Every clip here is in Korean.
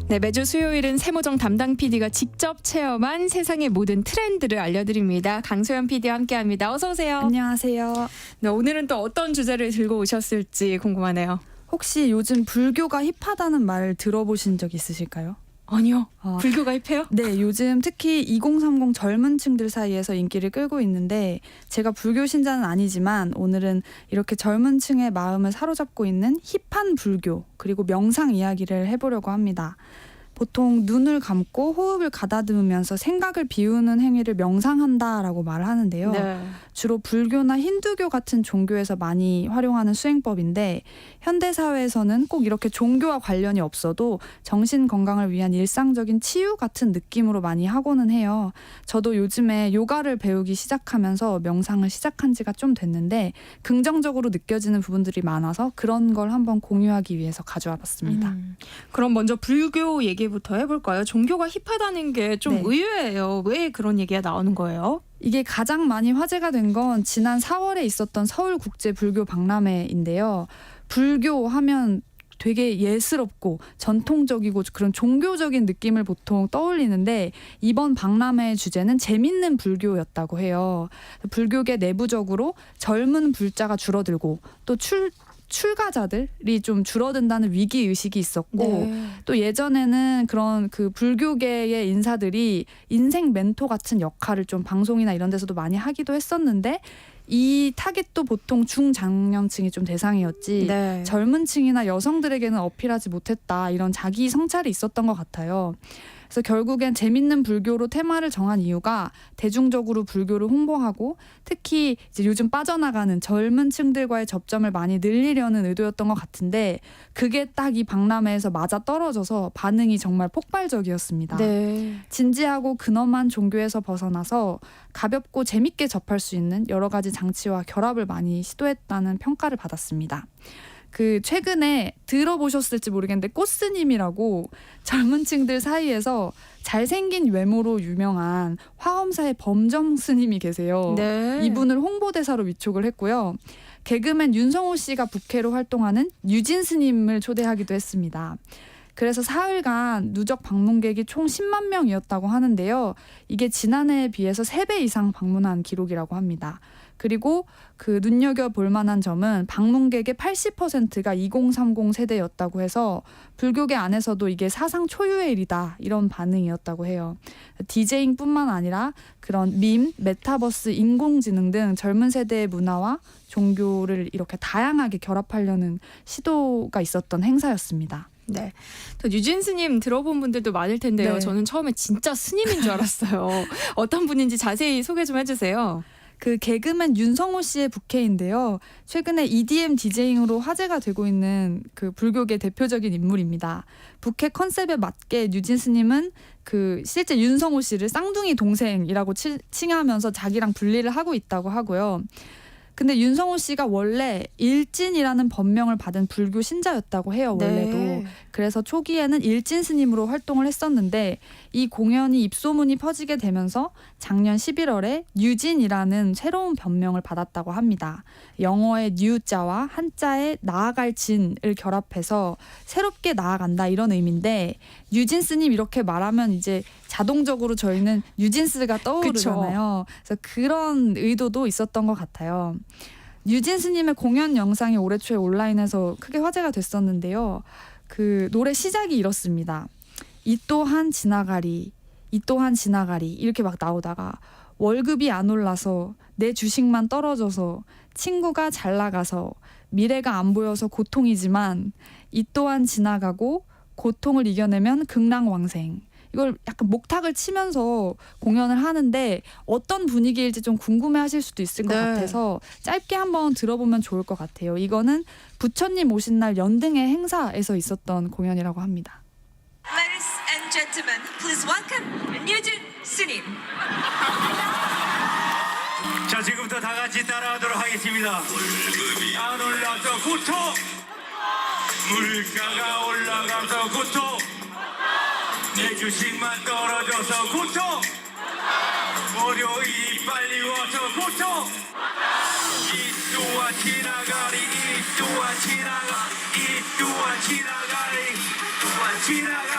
네, 매주 수요일은 세모정 담당 PD가 직접 체험한 세상의 모든 트렌드를 알려드립니다. 강소연 PD와 함께합니다. 어서 오세요. 안녕하세요. 네, 오늘은 또 어떤 주제를 들고 오셨을지 궁금하네요. 혹시 요즘 불교가 힙하다는 말 들어보신 적 있으실까요? 아니요. 불교가 힙해요? 네, 요즘 특히 2030 젊은 층들 사이에서 인기를 끌고 있는데 제가 불교 신자는 아니지만 오늘은 이렇게 젊은 층의 마음을 사로잡고 있는 힙한 불교 그리고 명상 이야기를 해보려고 합니다. 보통 눈을 감고 호흡을 가다듬으면서 생각을 비우는 행위를 명상한다라고 말을 하는데요. 네. 주로 불교나 힌두교 같은 종교에서 많이 활용하는 수행법인데 현대사회에서는 꼭 이렇게 종교와 관련이 없어도 정신 건강을 위한 일상적인 치유 같은 느낌으로 많이 하고는 해요. 저도 요즘에 요가를 배우기 시작하면서 명상을 시작한 지가 좀 됐는데 긍정적으로 느껴지는 부분들이 많아서 그런 걸 한번 공유하기 위해서 가져와 봤습니다. 그럼 먼저 불교 얘기부터 해볼까요? 종교가 힙하다는 게 좀 네. 의외예요. 왜 그런 얘기가 나오는 거예요? 이게 가장 많이 화제가 된 건 지난 4월에 있었던 서울국제불교박람회인데요. 불교 하면 되게 예스럽고 전통적이고 그런 종교적인 느낌을 보통 떠올리는데 이번 박람회의 주제는 재밌는 불교였다고 해요. 불교계 내부적으로 젊은 불자가 줄어들고 또 출가자들이 좀 줄어든다는 위기 의식이 있었고 네. 또 예전에는 그런 그 불교계의 인사들이 인생 멘토 같은 역할을 좀 방송이나 이런 데서도 많이 하기도 했었는데 이 타깃도 보통 중장년층이 좀 대상이었지 네. 젊은 층이나 여성들에게는 어필하지 못했다 이런 자기 성찰이 있었던 것 같아요. 그래서 결국엔 재밌는 불교로 테마를 정한 이유가 대중적으로 불교를 홍보하고 특히 이제 요즘 빠져나가는 젊은 층들과의 접점을 많이 늘리려는 의도였던 것 같은데 그게 딱 이 박람회에서 맞아 떨어져서 반응이 정말 폭발적이었습니다. 네. 진지하고 근엄한 종교에서 벗어나서 가볍고 재밌게 접할 수 있는 여러 가지 장치와 결합을 많이 시도했다는 평가를 받았습니다. 그 최근에 들어보셨을지 모르겠는데 꽃스님이라고 젊은 층들 사이에서 잘생긴 외모로 유명한 화엄사의 범정 스님이 계세요. 네. 이분을 홍보대사로 위촉을 했고요. 개그맨 윤성호 씨가 부캐로 활동하는 유진 스님을 초대하기도 했습니다. 그래서 사흘간 누적 방문객이 총 10만 명이었다고 하는데요. 이게 지난해에 비해서 3배 이상 방문한 기록이라고 합니다. 그리고 그 눈여겨볼 만한 점은 방문객의 80%가 2030 세대였다고 해서 불교계 안에서도 이게 사상 초유의 일이다 이런 반응이었다고 해요. 디제잉뿐만 아니라 그런 밈, 메타버스, 인공지능 등 젊은 세대의 문화와 종교를 이렇게 다양하게 결합하려는 시도가 있었던 행사였습니다. 네. 또 유진 스님 들어본 분들도 많을 텐데요. 네. 저는 처음에 진짜 스님인 줄 알았어요. 어떤 분인지 자세히 소개 좀 해주세요. 그 개그맨 윤성호 씨의 부캐인데요. 최근에 EDM 디제잉으로 화제가 되고 있는 그 불교계 대표적인 인물입니다. 부캐 컨셉에 맞게 유진 스님은 그 실제 윤성호 씨를 쌍둥이 동생이라고 칭하면서 자기랑 분리를 하고 있다고 하고요. 근데 윤성호 씨가 원래 일진이라는 법명을 받은 불교 신자였다고 해요. 원래도. 네. 그래서 초기에는 일진 스님으로 활동을 했었는데 이 공연이 입소문이 퍼지게 되면서 작년 11월에 유진이라는 새로운 변명을 받았다고 합니다. 영어의 뉴자와 한자의 나아갈 진을 결합해서 새롭게 나아간다 이런 의미인데 유진 스님 이렇게 말하면 이제 자동적으로 저희는 유진스가 떠오르잖아요. 그래서 그런 의도도 있었던 것 같아요. 유진 스님의 공연 영상이 올해 초에 온라인에서 크게 화제가 됐었는데요. 그 노래 시작이 이렇습니다. 이 또한 지나가리, 이 또한 지나가리 이렇게 막 나오다가 월급이 안 올라서 내 주식만 떨어져서 친구가 잘 나가서 미래가 안 보여서 고통이지만 이 또한 지나가고 고통을 이겨내면 극락왕생. 이걸 약간 목탁을 치면서 공연을 하는데 어떤 분위기일지 좀 궁금해하실 수도 있을 것 네. 같아서 짧게 한번 들어보면 좋을 것 같아요. 이거는 부처님 오신 날 연등의 행사에서 있었던 공연이라고 합니다. Ladies and gentlemen, please welcome 뉴진 스님. 자, 지금부터 다 같이 따라하도록 하겠습니다. 월급이 안 올라서 고통, 물가가 올라가서 고통, 내 주식만 떨어져서 고통, 월요일이 빨리 와서 고통, 이 또한 지나가리, 이 또한 지나가, 이 또한 지나가리, 이 또한 지나가.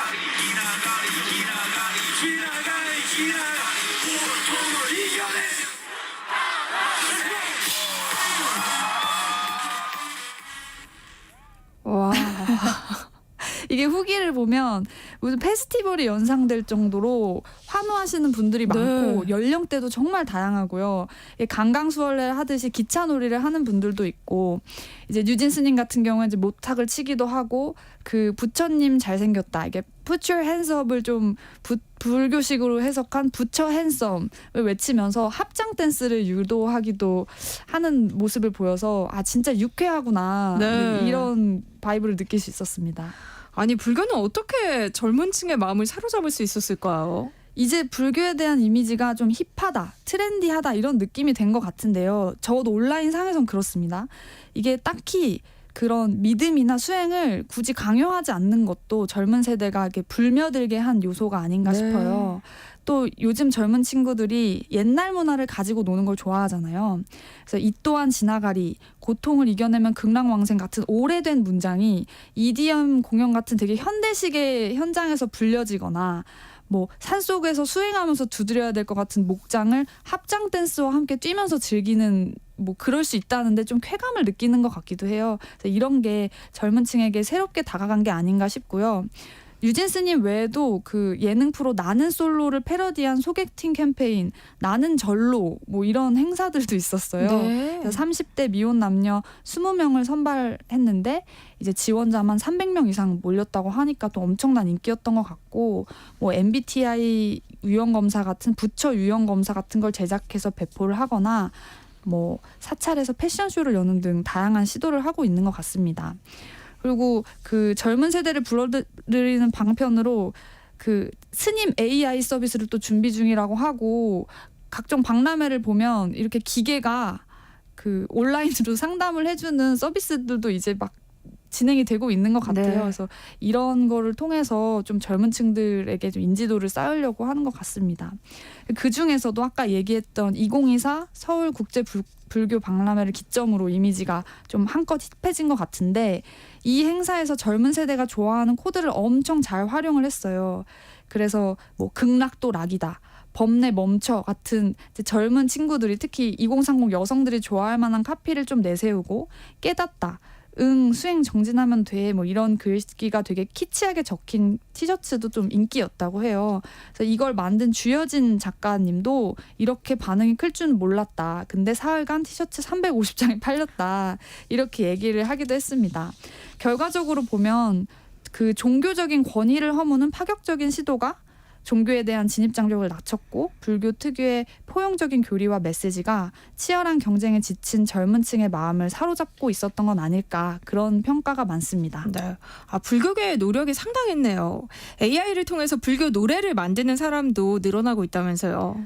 이게 후기를 보면 무슨 페스티벌이 연상될 정도로 환호하시는 분들이 많고 네. 연령대도 정말 다양하고요. 강강수월래 하듯이 기차놀이를 하는 분들도 있고 이제 뉴진 스님 같은 경우에 이제 모탁을 치기도 하고 그 부처님 잘생겼다 이게 Put your hands up을 좀 불교식으로 해석한 부처 핸섬을 외치면서 합장 댄스를 유도하기도 하는 모습을 보여서 아 진짜 유쾌하구나 네. 이런 바이브를 느낄 수 있었습니다. 아니 불교는 어떻게 젊은 층의 마음을 사로잡을 수 있었을까요? 이제 불교에 대한 이미지가 좀 힙하다, 트렌디하다 이런 느낌이 된 것 같은데요. 적어도 온라인 상에선 그렇습니다. 이게 딱히 그런 믿음이나 수행을 굳이 강요하지 않는 것도 젊은 세대가 이렇게 불며들게 한 요소가 아닌가 네. 싶어요. 또 요즘 젊은 친구들이 옛날 문화를 가지고 노는 걸 좋아하잖아요. 그래서 이 또한 지나가리, 고통을 이겨내면 극락왕생 같은 오래된 문장이 EDM 공연 같은 되게 현대식의 현장에서 불려지거나 뭐 산속에서 수행하면서 두드려야 될 것 같은 목장을 합장 댄스와 함께 뛰면서 즐기는 뭐 그럴 수 있다는데 좀 쾌감을 느끼는 것 같기도 해요. 그래서 이런 게 젊은 층에게 새롭게 다가간 게 아닌가 싶고요. 유진 스님 외에도 그 예능 프로 나는 솔로를 패러디한 소개팅 캠페인 나는 절로 뭐 이런 행사들도 있었어요. 네. 그래서 30대 미혼 남녀 20명을 선발했는데 이제 지원자만 300명 이상 몰렸다고 하니까 또 엄청난 인기였던 것 같고 뭐 MBTI 유형 검사 같은 부처 유형 검사 같은 걸 제작해서 배포를 하거나 뭐 사찰에서 패션쇼를 여는 등 다양한 시도를 하고 있는 것 같습니다. 그리고 그 젊은 세대를 불러들이는 방편으로 그 스님 AI 서비스를 또 준비 중이라고 하고 각종 박람회를 보면 이렇게 기계가 그 온라인으로 상담을 해주는 서비스들도 이제 막 진행이 되고 있는 것 같아요. 네. 그래서 이런 거를 통해서 좀 젊은 층들에게 좀 인지도를 쌓으려고 하는 것 같습니다. 그 중에서도 아까 얘기했던 2024 서울국제불교 박람회를 기점으로 이미지가 좀 한껏 힙해진 것 같은데 이 행사에서 젊은 세대가 좋아하는 코드를 엄청 잘 활용을 했어요. 그래서 뭐 극락도 락이다. 범내 멈춰 같은 이제 젊은 친구들이 특히 2030 여성들이 좋아할 만한 카피를 좀 내세우고 깨닫다. 응 수행 정진하면 돼 뭐 이런 글귀가 되게 키치하게 적힌 티셔츠도 좀 인기였다고 해요. 그래서 이걸 만든 주여진 작가님도 이렇게 반응이 클 줄은 몰랐다. 근데 사흘간 티셔츠 350장이 팔렸다. 이렇게 얘기를 하기도 했습니다. 결과적으로 보면 그 종교적인 권위를 허무는 파격적인 시도가 종교에 대한 진입장벽을 낮췄고 불교 특유의 포용적인 교리와 메시지가 치열한 경쟁에 지친 젊은 층의 마음을 사로잡고 있었던 건 아닐까 그런 평가가 많습니다. 네. 아, 불교계의 노력이 상당했네요. AI를 통해서 불교 노래를 만드는 사람도 늘어나고 있다면서요.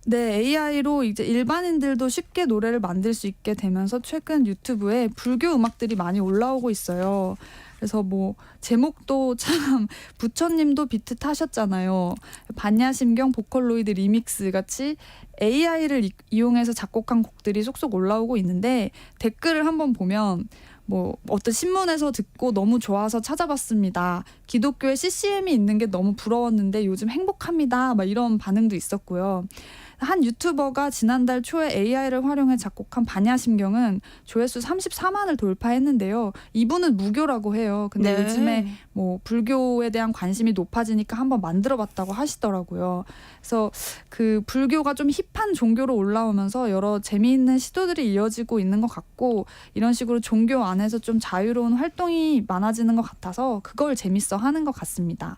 네, AI로 이제 일반인들도 쉽게 노래를 만들 수 있게 되면서 최근 유튜브에 불교 음악들이 많이 올라오고 있어요. 그래서 뭐 제목도 참 부처님도 비트 타셨잖아요. 반야심경 보컬로이드 리믹스 같이 AI를 이용해서 작곡한 곡들이 속속 올라오고 있는데 댓글을 한번 보면 뭐 어떤 신문에서 듣고 너무 좋아서 찾아봤습니다. 기독교에 CCM이 있는 게 너무 부러웠는데 요즘 행복합니다. 막 이런 반응도 있었고요. 한 유튜버가 지난달 초에 AI를 활용해 작곡한 반야심경은 조회수 34만을 돌파했는데요. 이분은 무교라고 해요. 근데 네. 요즘에 뭐 불교에 대한 관심이 높아지니까 한번 만들어봤다고 하시더라고요. 그래서 그 불교가 좀 힙한 종교로 올라오면서 여러 재미있는 시도들이 이어지고 있는 것 같고 이런 식으로 종교 안에서 좀 자유로운 활동이 많아지는 것 같아서 그걸 재밌어 하는 것 같습니다.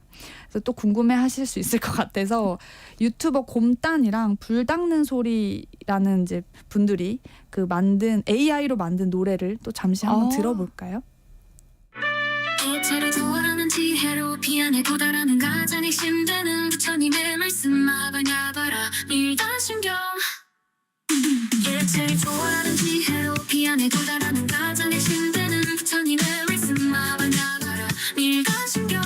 그래서 또 궁금해하실 수 있을 것 같아서 유튜버 곰딴이랑 불 닦는 소리라는 이제 분들이 그 만든 AI로 만든 노래를 또 잠시 한번 들어볼까요? 일체를 초월하는 지혜로 피안에 도달하는 가장 핵심되는 부처님의 말씀 마바냐바라 밀다신경 일체를 초월하는 지혜로 피안에 도달하는 가장 핵심되는 부처님의 말씀 마바냐바라 밀다신경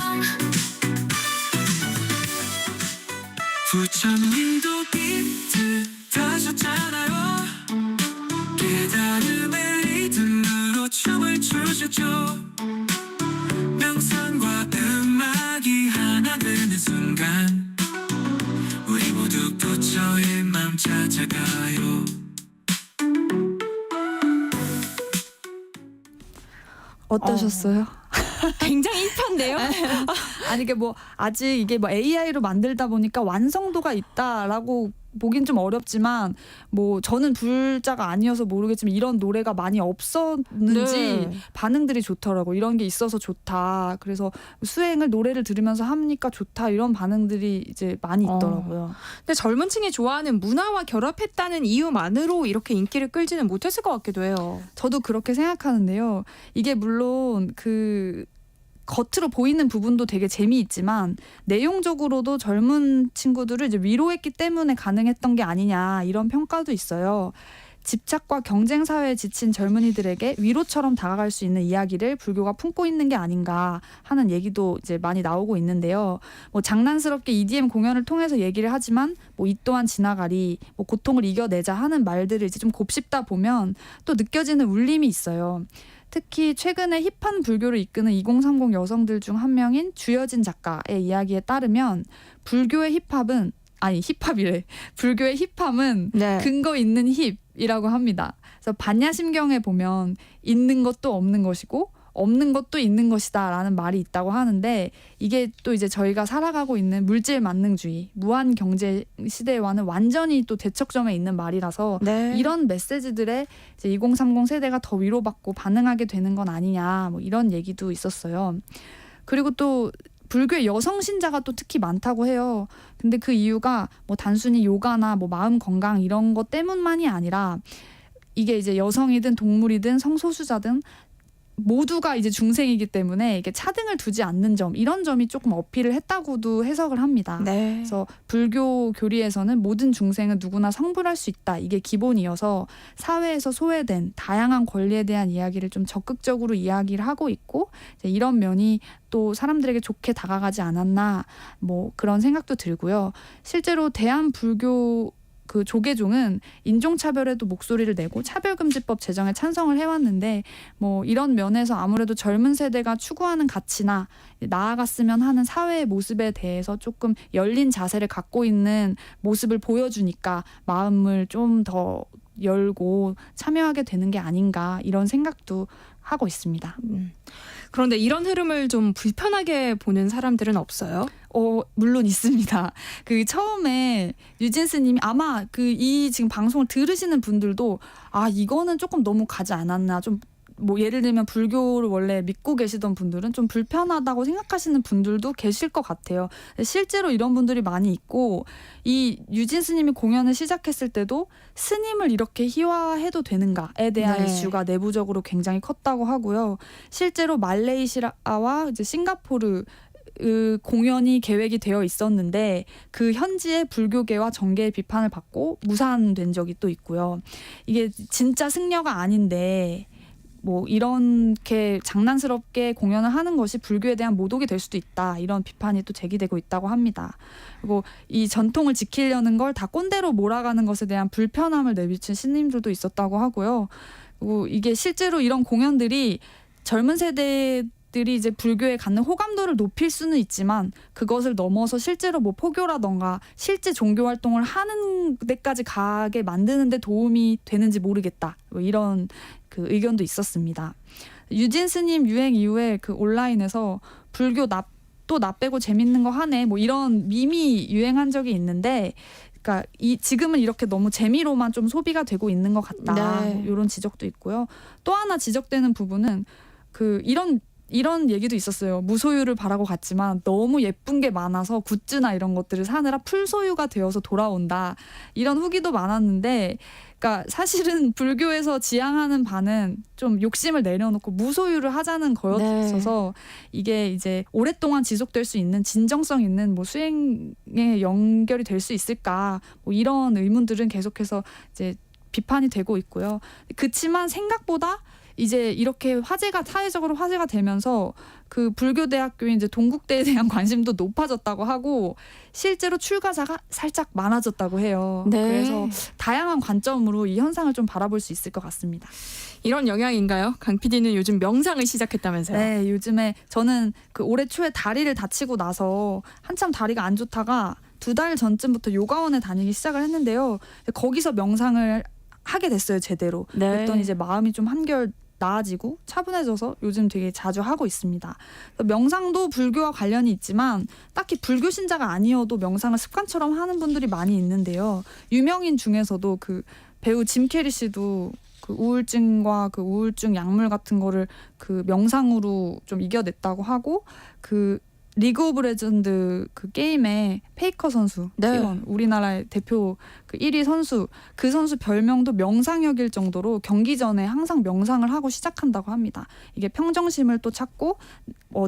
부처님도 비트 타셨잖아요. 깨달음의 리듬으로 춤을 추셨죠. 명상과 음악이 하나 되는 순간 우리 모두 부처의 맘 찾아가요. 어떠셨어요? 굉장히 힙한데요. 아니 이게 뭐 아직 이게 뭐 AI로 만들다 보니까 완성도가 있다라고 보긴 좀 어렵지만 뭐 저는 불자가 아니어서 모르겠지만 이런 노래가 많이 없었는지 네. 반응들이 좋더라고. 이런 게 있어서 좋다. 그래서 수행을 노래를 들으면서 하니까 좋다. 이런 반응들이 이제 많이 있더라고요. 근데 젊은 층이 좋아하는 문화와 결합했다는 이유만으로 이렇게 인기를 끌지는 못했을 것 같기도 해요. 저도 그렇게 생각하는데요. 이게 물론 그 겉으로 보이는 부분도 되게 재미있지만 내용적으로도 젊은 친구들을 이제 위로했기 때문에 가능했던 게 아니냐 이런 평가도 있어요. 집착과 경쟁 사회에 지친 젊은이들에게 위로처럼 다가갈 수 있는 이야기를 불교가 품고 있는 게 아닌가 하는 얘기도 이제 많이 나오고 있는데요. 뭐 장난스럽게 EDM 공연을 통해서 얘기를 하지만 뭐 이 또한 지나가리, 뭐 고통을 이겨내자 하는 말들을 이제 좀 곱씹다 보면 또 느껴지는 울림이 있어요. 특히 최근에 힙한 불교를 이끄는 2030 여성들 중 한 명인 주여진 작가의 이야기에 따르면 불교의 힙합은 힙합이래. 불교의 힙함은 네. 근거 있는 힙이라고 합니다. 그래서 반야심경에 보면 있는 것도 없는 것이고 없는 것도 있는 것이다라는 말이 있다고 하는데 이게 또 이제 저희가 살아가고 있는 물질 만능주의, 무한 경제 시대와는 완전히 또 대척점에 있는 말이라서 네. 이런 메시지들에 이제 2030 세대가 더 위로받고 반응하게 되는 건 아니냐 뭐 이런 얘기도 있었어요. 그리고 또 불교의 여성 신자가 또 특히 많다고 해요. 근데 그 이유가 뭐 단순히 요가나 뭐 마음 건강 이런 것 때문만이 아니라 이게 이제 여성이든 동물이든 성소수자든 모두가 이제 중생이기 때문에 이게 차등을 두지 않는 점 이런 점이 조금 어필을 했다고도 해석을 합니다. 네. 그래서 불교 교리에서는 모든 중생은 누구나 성불할 수 있다. 이게 기본이어서 사회에서 소외된 다양한 권리에 대한 이야기를 좀 적극적으로 이야기를 하고 있고 이제 이런 면이 또 사람들에게 좋게 다가가지 않았나 뭐 그런 생각도 들고요. 실제로 대한불교 그 조계종은 인종차별에도 목소리를 내고 차별금지법 제정에 찬성을 해왔는데 뭐 이런 면에서 아무래도 젊은 세대가 추구하는 가치나 나아갔으면 하는 사회의 모습에 대해서 조금 열린 자세를 갖고 있는 모습을 보여주니까 마음을 좀 더 열고 참여하게 되는 게 아닌가 이런 생각도 하고 있습니다. 그런데 이런 흐름을 좀 불편하게 보는 사람들은 없어요? 물론 있습니다. 그 처음에 유진스님이 아마 그 이 지금 방송을 들으시는 분들도 이거는 조금 너무 가지 않았나 좀 뭐 예를 들면 불교를 원래 믿고 계시던 분들은 좀 불편하다고 생각하시는 분들도 계실 것 같아요. 실제로 이런 분들이 많이 있고 이 유진스님이 공연을 시작했을 때도 스님을 이렇게 희화해도 되는가에 대한 네. 이슈가 내부적으로 굉장히 컸다고 하고요. 실제로 말레이시아와 이제 싱가포르 공연이 계획이 되어 있었는데 그 현지의 불교계와 정계의 비판을 받고 무산된 적이 또 있고요. 이게 진짜 승려가 아닌데 뭐 이렇게 장난스럽게 공연을 하는 것이 불교에 대한 모독이 될 수도 있다. 이런 비판이 또 제기되고 있다고 합니다. 그리고 이 전통을 지키려는 걸 다 꼰대로 몰아가는 것에 대한 불편함을 내비친 신님들도 있었다고 하고요. 그리고 이게 실제로 이런 공연들이 젊은 세대들이 이제 불교에 갖는 호감도를 높일 수는 있지만 그것을 넘어서 실제로 뭐 포교라던가 실제 종교 활동을 하는 데까지 가게 만드는 데 도움이 되는지 모르겠다. 뭐 이런 그 의견도 있었습니다. 유진스님 유행 이후에 그 온라인에서 불교 나 빼고 재밌는 거 하네 뭐 이런 밈이 유행한 적이 있는데 그러니까 지금은 이렇게 너무 재미로만 좀 소비가 되고 있는 것 같다. 네. 이런 지적도 있고요. 또 하나 지적되는 부분은 그 이런 얘기도 있었어요. 무소유를 바라고 갔지만 너무 예쁜 게 많아서 굿즈나 이런 것들을 사느라 풀소유가 되어서 돌아온다. 이런 후기도 많았는데 그러니까 사실은 불교에서 지향하는 바는 좀 욕심을 내려놓고 무소유를 하자는 거였어서 이게 이제 오랫동안 지속될 수 있는 진정성 있는 뭐 수행에 연결이 될 수 있을까 뭐 이런 의문들은 계속해서 이제 비판이 되고 있고요. 그치만 생각보다 이제 이렇게 사회적으로 화제가 되면서 그 불교대학교인 이제 동국대에 대한 관심도 높아졌다고 하고 실제로 출가자가 살짝 많아졌다고 해요. 네. 그래서 다양한 관점으로 이 현상을 좀 바라볼 수 있을 것 같습니다. 이런 영향인가요? 강 PD는 요즘 명상을 시작했다면서요? 네, 요즘에 저는 그 올해 초에 다리를 다치고 나서 한참 다리가 안 좋다가 2달 전쯤부터 요가원에 다니기 시작을 했는데요. 거기서 명상을 하게 됐어요, 제대로. 네. 그랬더니 이제 마음이 좀 한결 나아지고 차분해져서 요즘 되게 자주 하고 있습니다. 그래서 명상도 불교와 관련이 있지만 딱히 불교 신자가 아니어도 명상을 습관처럼 하는 분들이 많이 있는데요. 유명인 중에서도 그 배우 짐 캐리 씨도 그 우울증과 그 우울증 약물 같은 거를 그 명상으로 좀 이겨냈다고 하고, 그 리그 오브 레전드 그 게임의 페이커 선수, 네. T1 우리나라의 대표 그 1위 선수, 그 선수 별명도 명상역일 정도로 경기 전에 항상 명상을 하고 시작한다고 합니다. 이게 평정심을 또 찾고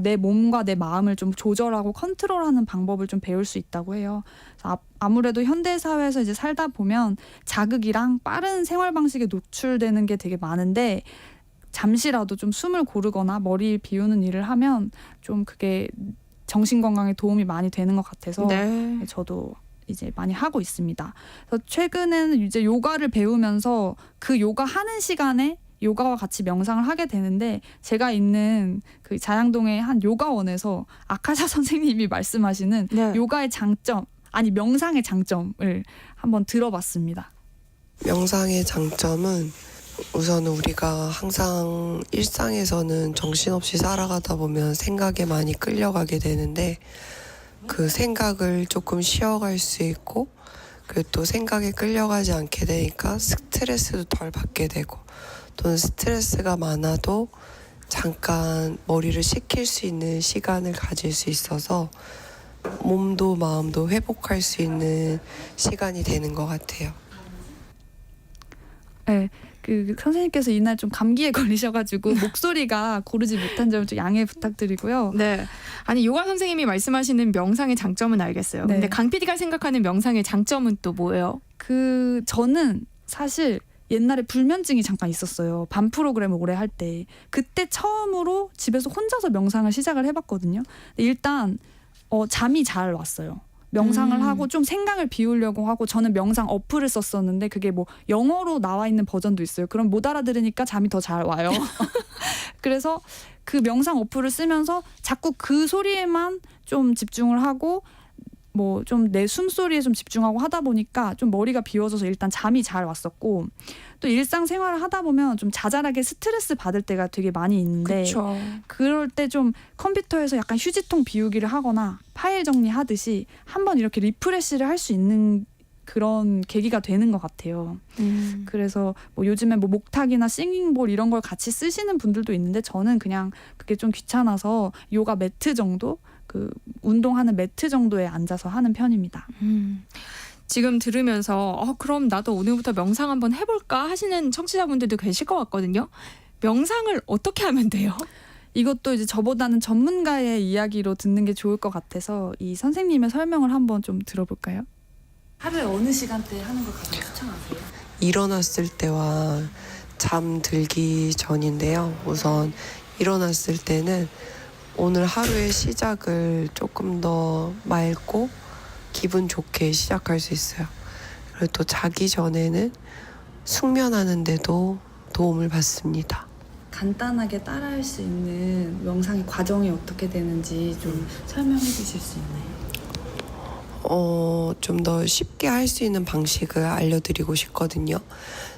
내 몸과 내 마음을 좀 조절하고 컨트롤하는 방법을 좀 배울 수 있다고 해요. 그래서 아무래도 현대 사회에서 이제 살다 보면 자극이랑 빠른 생활 방식에 노출되는 게 되게 많은데, 잠시라도 좀 숨을 고르거나 머리 비우는 일을 하면 좀 그게 정신 건강에 도움이 많이 되는 것 같아서 네. 저도 이제 많이 하고 있습니다. 그래서 최근에는 이제 요가를 배우면서 그 요가 하는 시간에 요가와 같이 명상을 하게 되는데, 제가 있는 그 자양동의 한 요가원에서 아카샤 선생님이 말씀하시는 네. 요가의 장점, 아니 명상의 장점을 한번 들어봤습니다. 명상의 장점은 우선 우리가 항상 일상에서는 정신없이 살아가다 보면 생각에 많이 끌려가게 되는데, 그 생각을 조금 쉬어갈 수 있고, 그리고 또 생각에 끌려가지 않게 되니까 스트레스도 덜 받게 되고, 또는 스트레스가 많아도 잠깐 머리를 식힐 수 있는 시간을 가질 수 있어서 몸도 마음도 회복할 수 있는 시간이 되는 것 같아요. 네, 그 선생님께서 이날 좀 감기에 걸리셔가지고 목소리가 고르지 못한 점을 좀 양해 부탁드리고요. 네. 아니 요가 선생님이 말씀하시는 명상의 장점은 알겠어요. 네. 근데 강 PD가 생각하는 명상의 장점은 또 뭐예요? 그 저는 사실 옛날에 불면증이 잠깐 있었어요. 밤 프로그램을 오래 할 때. 그때 처음으로 집에서 혼자서 명상을 시작을 해봤거든요. 근데 일단 잠이 잘 왔어요. 명상을 하고 좀 생각을 비우려고 하고, 저는 명상 어플을 썼었는데 그게 뭐 영어로 나와 있는 버전도 있어요. 그럼 못 알아들으니까 잠이 더 잘 와요. 그래서 그 명상 어플을 쓰면서 자꾸 그 소리에만 좀 집중을 하고 뭐 좀 내 숨소리에 좀 집중하고 하다 보니까 좀 머리가 비워져서 일단 잠이 잘 왔었고, 또 일상생활을 하다 보면 좀 자잘하게 스트레스 받을 때가 되게 많이 있는데, 그렇죠. 그럴 때 좀 컴퓨터에서 약간 휴지통 비우기를 하거나 파일 정리하듯이 한번 이렇게 리프레시를 할 수 있는 그런 계기가 되는 것 같아요. 그래서 뭐 요즘에 뭐 목탁이나 싱잉볼 이런 걸 같이 쓰시는 분들도 있는데, 저는 그냥 그게 좀 귀찮아서 요가 매트 정도, 그 운동하는 매트 정도에 앉아서 하는 편입니다. 지금 들으면서 그럼 나도 오늘부터 명상 한번 해볼까 하시는 청취자분들도 계실 것 같거든요. 명상을 어떻게 하면 돼요? 이것도 이제 저보다는 전문가의 이야기로 듣는 게 좋을 것 같아서 이 선생님의 설명을 한번 좀 들어볼까요? 하루에 어느 시간대에 하는 걸 가장 추천하세요? 일어났을 때와 잠들기 전인데요. 우선 일어났을 때는 오늘 하루의 시작을 조금 더 맑고 기분 좋게 시작할 수 있어요. 그리고 또 자기 전에는 숙면하는데도 도움을 받습니다. 간단하게 따라할 수 있는 명상의 과정이 어떻게 되는지 좀 설명해 주실 수 있나요? 좀 더 쉽게 할 수 있는 방식을 알려드리고 싶거든요.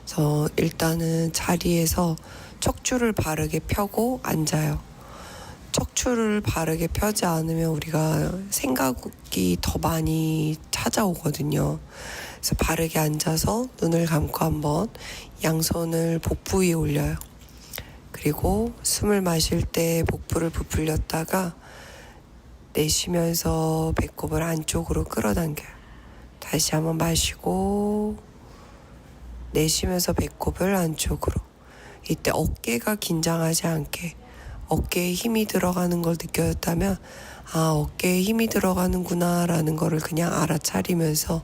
그래서 일단은 자리에서 척추를 바르게 펴고 앉아요. 척추를 바르게 펴지 않으면 우리가 생각이 더 많이 찾아오거든요. 그래서 바르게 앉아서 눈을 감고 한번 양손을 복부 위에 올려요. 그리고 숨을 마실 때 복부를 부풀렸다가 내쉬면서 배꼽을 안쪽으로 끌어당겨요. 다시 한번 마시고 내쉬면서 배꼽을 안쪽으로. 이때 어깨가 긴장하지 않게, 어깨에 힘이 들어가는 걸 느꼈다면 어깨에 힘이 들어가는구나 라는 거를 그냥 알아차리면서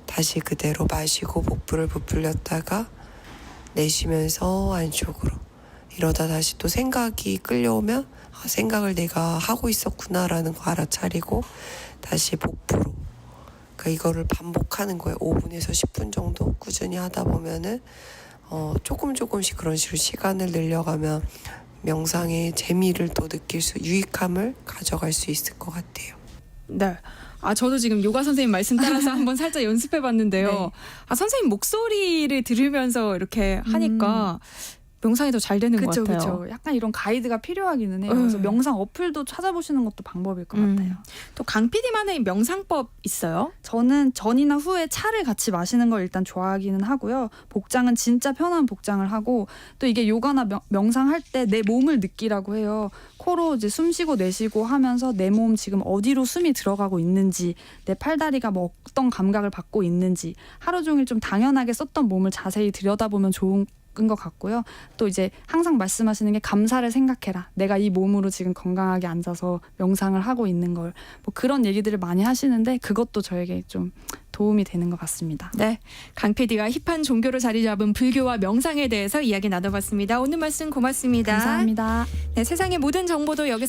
다시 그대로 마시고 복부를 부풀렸다가 내쉬면서 안쪽으로. 이러다 다시 또 생각이 끌려오면 생각을 내가 하고 있었구나 라는 거 알아차리고 다시 복부로. 그러니까 이거를 반복하는 거예요. 5분에서 10분 정도 꾸준히 하다 보면은 조금씩 그런 식으로 시간을 늘려가면 명상의 재미를 또 느낄 수, 유익함을 가져갈 수 있을 것 같아요. 네. 저도 지금 요가 선생님 말씀 따라서 한번 살짝 연습해 봤는데요. 네. 선생님 목소리를 들으면서 이렇게 하니까 명상이 더 잘 되는 것 그쵸, 같아요. 그쵸. 약간 이런 가이드가 필요하기는 해요. 그래서 명상 어플도 찾아보시는 것도 방법일 것 같아요. 또 강 PD만의 명상법 있어요? 저는 전이나 후에 차를 같이 마시는 걸 일단 좋아하기는 하고요. 복장은 진짜 편한 복장을 하고 또 이게 요가나 명상할 때 내 몸을 느끼라고 해요. 코로 이제 숨 쉬고 내쉬고 하면서 내 몸 지금 어디로 숨이 들어가고 있는지, 내 팔다리가 뭐 어떤 감각을 받고 있는지, 하루 종일 좀 당연하게 썼던 몸을 자세히 들여다보면 좋은 것 같고요. 또 이제 항상 말씀하시는 게 감사를 생각해라. 내가 이 몸으로 지금 건강하게 앉아서 명상을 하고 있는 걸, 뭐 그런 얘기들을 많이 하시는데 그것도 저에게 좀 도움이 되는 것 같습니다. 네, 강 PD가 힙한 종교로 자리 잡은 불교와 명상에 대해서 이야기 나눠봤습니다. 오늘 말씀 고맙습니다. 감사합니다. 네, 세상의 모든 정보도 여기서